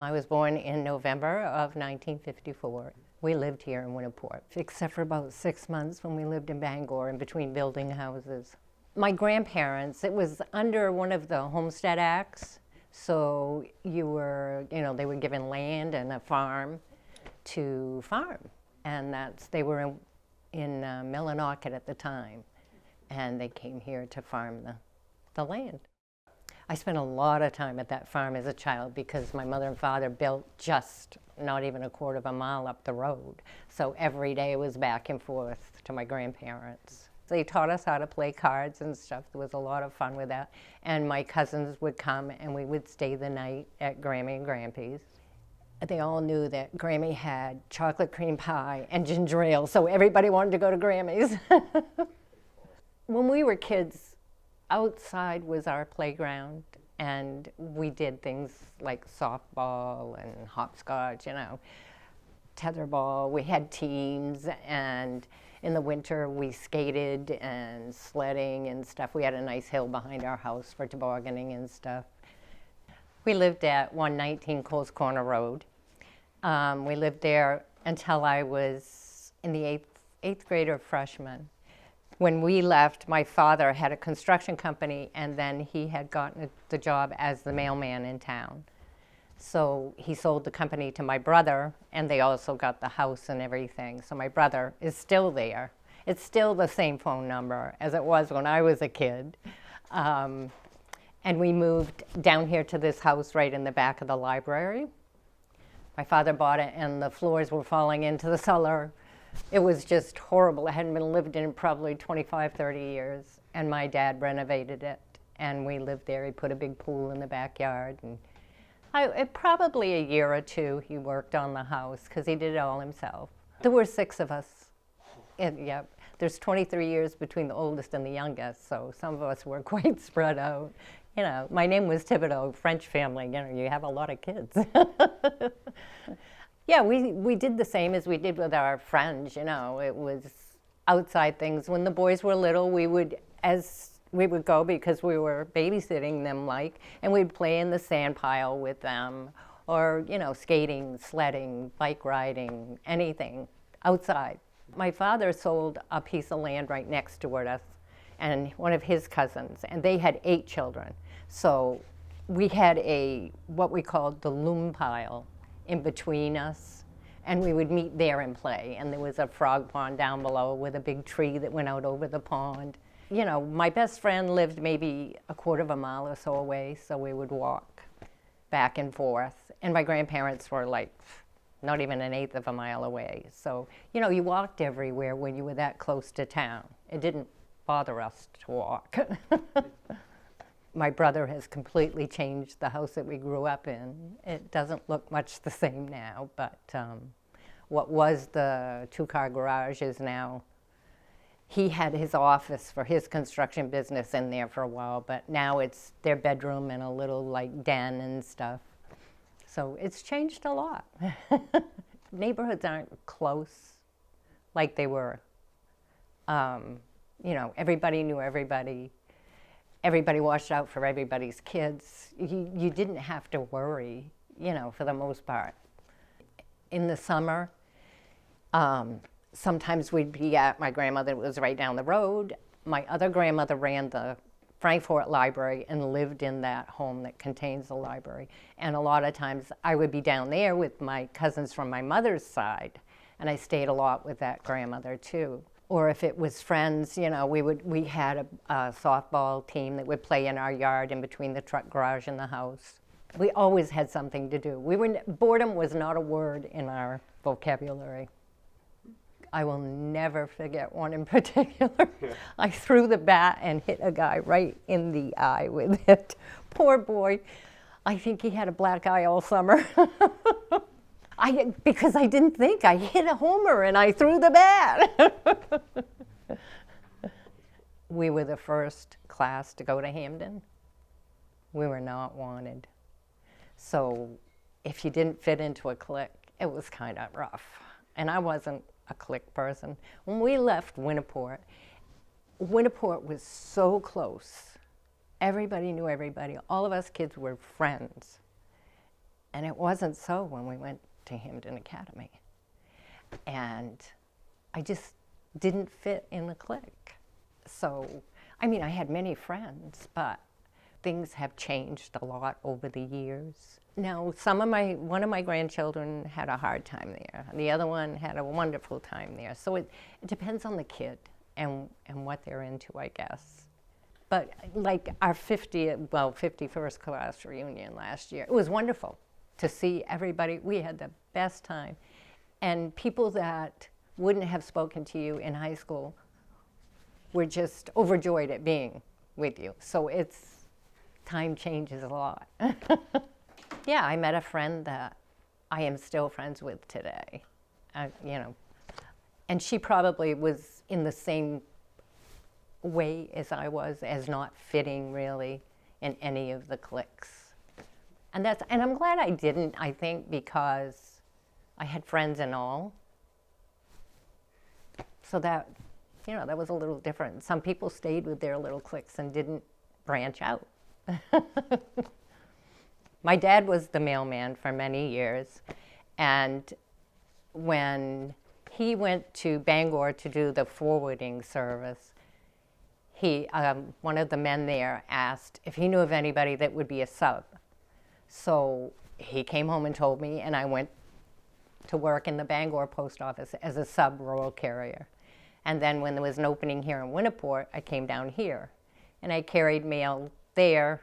I was born in November of 1954. We lived here in Winterport, except for about 6 months when we lived in Bangor in between building houses. My grandparents, it was under one of the Homestead Acts, so they were given land and a farm to farm. And they were in Millinocket at the time, and they came here to farm the land. I spent a lot of time at that farm as a child because my mother and father built just not even a quarter of a mile up the road. So every day was back and forth to my grandparents. They taught us how to play cards and stuff. There was a lot of fun with that. And my cousins would come and we would stay the night at Grammy and Grampy's. They all knew that Grammy had chocolate cream pie and ginger ale, so everybody wanted to go to Grammy's. When we were kids, outside was our playground, and we did things like softball and hopscotch, tetherball. We had teams, and in the winter we skated and sledding and stuff. We had a nice hill behind our house for tobogganing and stuff. We lived at 119 Coles Corner Road. We lived there until I was in the eighth grade or freshman. When we left, my father had a construction company, and then he had gotten the job as the mailman in town. So he sold the company to my brother, and they also got the house and everything. So my brother is still there. It's still the same phone number as it was when I was a kid. And we moved down here to this house right in the back of the library. My father bought it, and the floors were falling into the cellar. It was just horrible. It hadn't been lived in probably 25, 30 years. And my dad renovated it, and we lived there. He put a big pool in the backyard. And probably a year or two he worked on the house because he did it all himself. There were 6 of us. Yep. There's 23 years between the oldest and the youngest, so some of us were quite spread out. My name was Thibodeau, French family. You have a lot of kids. Yeah, we did the same as we did with our friends, It was outside things. When the boys were little, we would go because we were babysitting them, and we'd play in the sand pile with them, or, skating, sledding, bike riding, anything outside. My father sold a piece of land right next to us, and one of his cousins, and they had 8 children. So we had what we called the loom pile in between us, and we would meet there and play. And there was a frog pond down below with a big tree that went out over the pond. My best friend lived maybe a quarter of a mile or so away, so we would walk back and forth. And my grandparents were not even an eighth of a mile away. So, you walked everywhere when you were that close to town. It didn't bother us to walk. My brother has completely changed the house that we grew up in. It doesn't look much the same now, but what was the 2-car garage is now, he had his office for his construction business in there for a while, but now it's their bedroom and a little den and stuff. So it's changed a lot. Neighborhoods aren't close like they were. Everybody knew everybody. Everybody watched out for everybody's kids. You didn't have to worry, for the most part. In the summer, sometimes we'd be at my grandmother, was right down the road. My other grandmother ran the Frankfort library and lived in that home that contains the library. And a lot of times I would be down there with my cousins from my mother's side, and I stayed a lot with that grandmother too. Or if it was friends, we had a softball team that would play in our yard in between the truck garage and the house. We always had something to do. Boredom was not a word in our vocabulary. I will never forget one in particular. I threw the bat and hit a guy right in the eye with it. Poor boy. I think he had a black eye all summer. Because I didn't think. I hit a homer and I threw the bat. We were the first class to go to Hampden. We were not wanted. So if you didn't fit into a clique, it was kind of rough. And I wasn't a clique person. When we left Winterport was so close. Everybody knew everybody. All of us kids were friends. And it wasn't so when we went to Hampden Academy. And I just didn't fit in the clique. So, I mean, I had many friends, but things have changed a lot over the years. Now, one of my grandchildren had a hard time there. The other one had a wonderful time there. So it depends on the kid and what they're into, I guess. But like our 51st class reunion last year, it was wonderful to see everybody. We had the best time. And people that wouldn't have spoken to you in high school were just overjoyed at being with you. So time changes a lot. Yeah, I met a friend that I am still friends with today, and she probably was in the same way as I was, as not fitting really in any of the cliques. And I'm glad I didn't, I think, because I had friends and all. So that was a little different. Some people stayed with their little cliques and didn't branch out. My dad was the mailman for many years, and when he went to Bangor to do the forwarding service, one of the men there asked if he knew of anybody that would be a sub. So he came home and told me, and I went to work in the Bangor post office as a sub roll carrier. And then when there was an opening here in Winterport, I came down here, and I carried mail there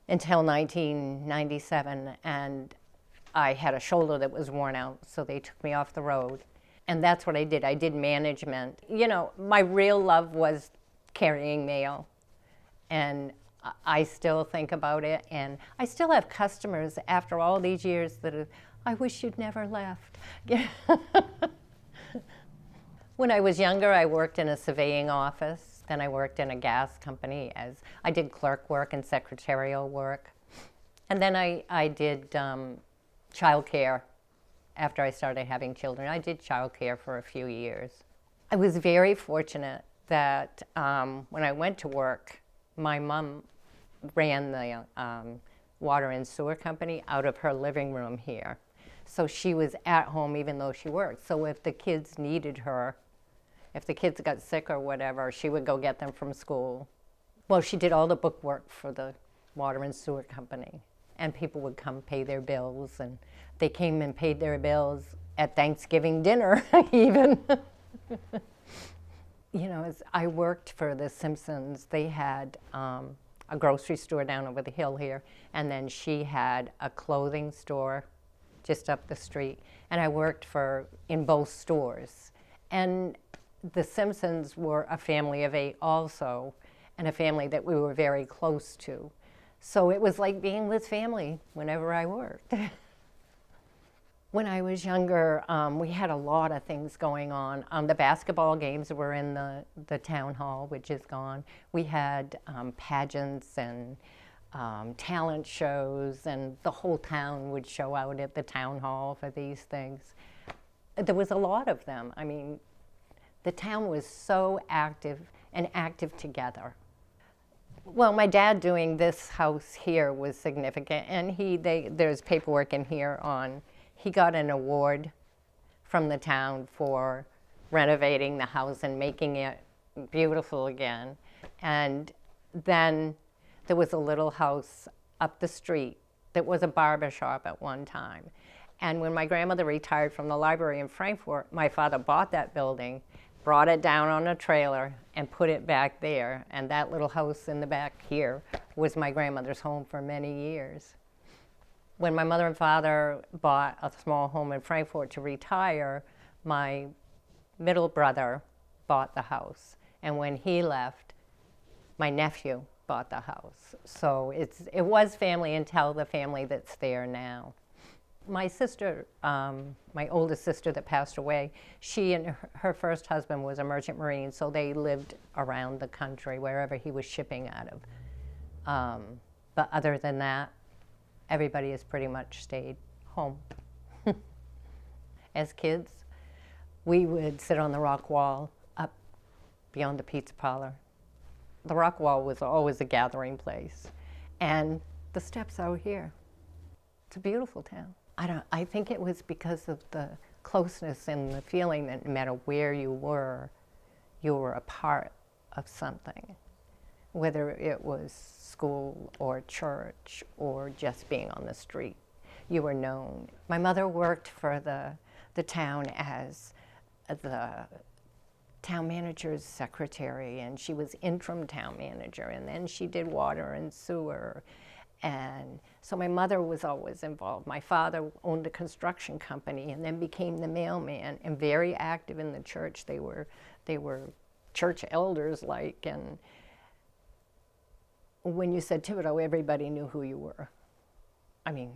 until 1997, and I had a shoulder that was worn out, so they took me off the road. And that's what I did. I did management. My real love was carrying mail, and I still think about it, and I still have customers after all these years that I wish you'd never left. When I was younger, I worked in a surveying office. Then I worked in a gas company I did clerk work and secretarial work. And then I did childcare after I started having children. I did childcare for a few years. I was very fortunate that when I went to work, my mom ran the water and sewer company out of her living room here. So she was at home even though she worked. So if the kids needed her, if the kids got sick or whatever, she would go get them from school. Well, she did all the book work for the water and sewer company. And people would come pay their bills, and they came and paid their bills at Thanksgiving dinner even. As I worked for the Simpsons, they had a grocery store down over the hill here, and then she had a clothing store just up the street, and I worked in both stores. And the Simpsons were a family of 8 also, and a family that we were very close to. So it was like being with family whenever I worked. When I was younger, we had a lot of things going on. The basketball games were in the town hall, which is gone. We had pageants and talent shows, and the whole town would show out at the town hall for these things. There was a lot of them. I mean, the town was so active and active together. Well, my dad doing this house here was significant, and there's paperwork in here he got an award from the town for renovating the house and making it beautiful again. And then there was a little house up the street that was a barber shop at one time. And when my grandmother retired from the library in Frankfort, my father bought that building, brought it down on a trailer, and put it back there. And that little house in the back here was my grandmother's home for many years. When my mother and father bought a small home in Frankfort to retire, my middle brother bought the house. And when he left, my nephew bought the house. So it was family until the family that's there now. My sister, my oldest sister that passed away, she and her first husband was a merchant marine, so they lived around the country, wherever he was shipping out of. But other than that, everybody has pretty much stayed home. As kids, we would sit on the rock wall up beyond the pizza parlor. The rock wall was always a gathering place. And the steps out here. It's a beautiful town. I think it was because of the closeness and the feeling that no matter where you were a part of something. Whether it was school or church or just being on the street, you were known. My mother worked for the town as the town manager's secretary, and she was interim town manager, and then she did water and sewer. And so my mother was always involved. My father owned a construction company and then became the mailman and very active in the church. They were church elders and when you said Thibodeau, everybody knew who you were. I mean,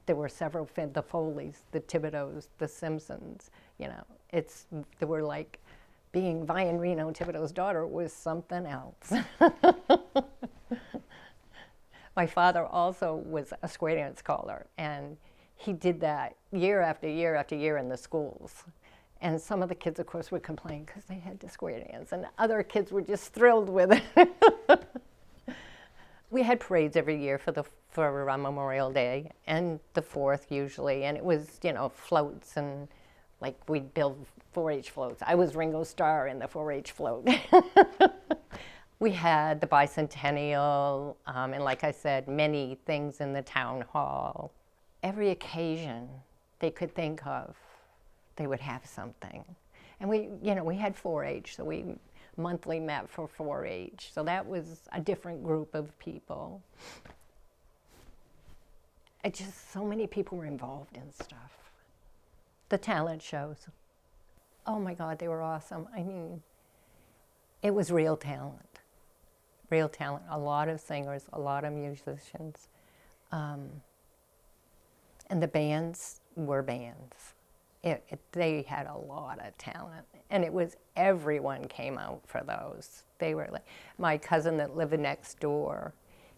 there were several, the Foleys, the Thibodeaus, the Simpsons, they were like, being Vian Reno Thibodeau's daughter was something else. My father also was a square dance caller, and he did that year after year after year in the schools. And some of the kids, of course, would complain because they had to square dance, and other kids were just thrilled with it. We had parades every year for Memorial Day, and the 4th usually, and it was, floats, and like we'd build 4-H floats. I was Ringo Starr in the 4-H float. We had the bicentennial, and like I said, many things in the town hall. Every occasion they could think of, they would have something. And we had 4-H, so we monthly met for 4-H. So that was a different group of people. So many people were involved in stuff. The talent shows. Oh my God, they were awesome. I mean, it was real talent. Real talent, a lot of singers, a lot of musicians. And the bands were bands. They had a lot of talent. And it was, everyone came out for those. They were like, my cousin that lived next door,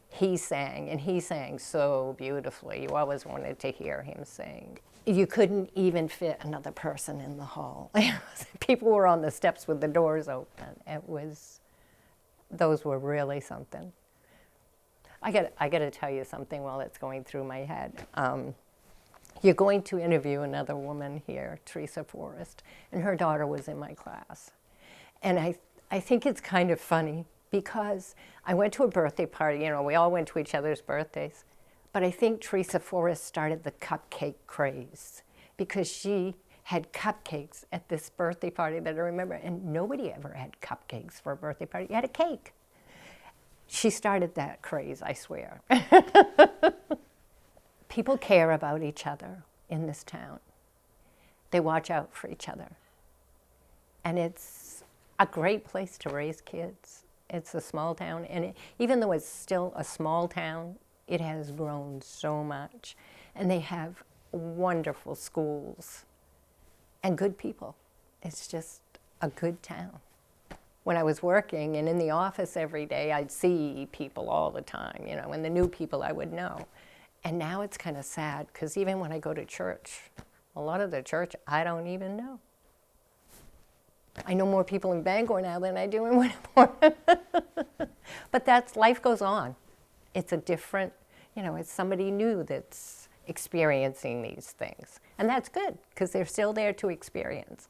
he sang, and he sang so beautifully. You always wanted to hear him sing. You couldn't even fit another person in the hall. People were on the steps with the doors open. Those were really something. I got to tell you something while it's going through my head. You're going to interview another woman here, Teresa Forrest, and her daughter was in my class. And I think it's kind of funny because I went to a birthday party, we all went to each other's birthdays, but I think Teresa Forrest started the cupcake craze because she had cupcakes at this birthday party that I remember, and nobody ever had cupcakes for a birthday party. You had a cake. She started that craze, I swear. People care about each other in this town. They watch out for each other. And it's a great place to raise kids. It's a small town, and even though it's still a small town, it has grown so much. And they have wonderful schools and good people. It's just a good town. When I was working and in the office every day, I'd see people all the time, and the new people I would know. And now it's kind of sad, because even when I go to church, a lot of the church I don't even know. I know more people in Bangor now than I do in Winterport. But life goes on. It's a different, it's somebody new that's experiencing these things. And that's good, because they're still there to experience.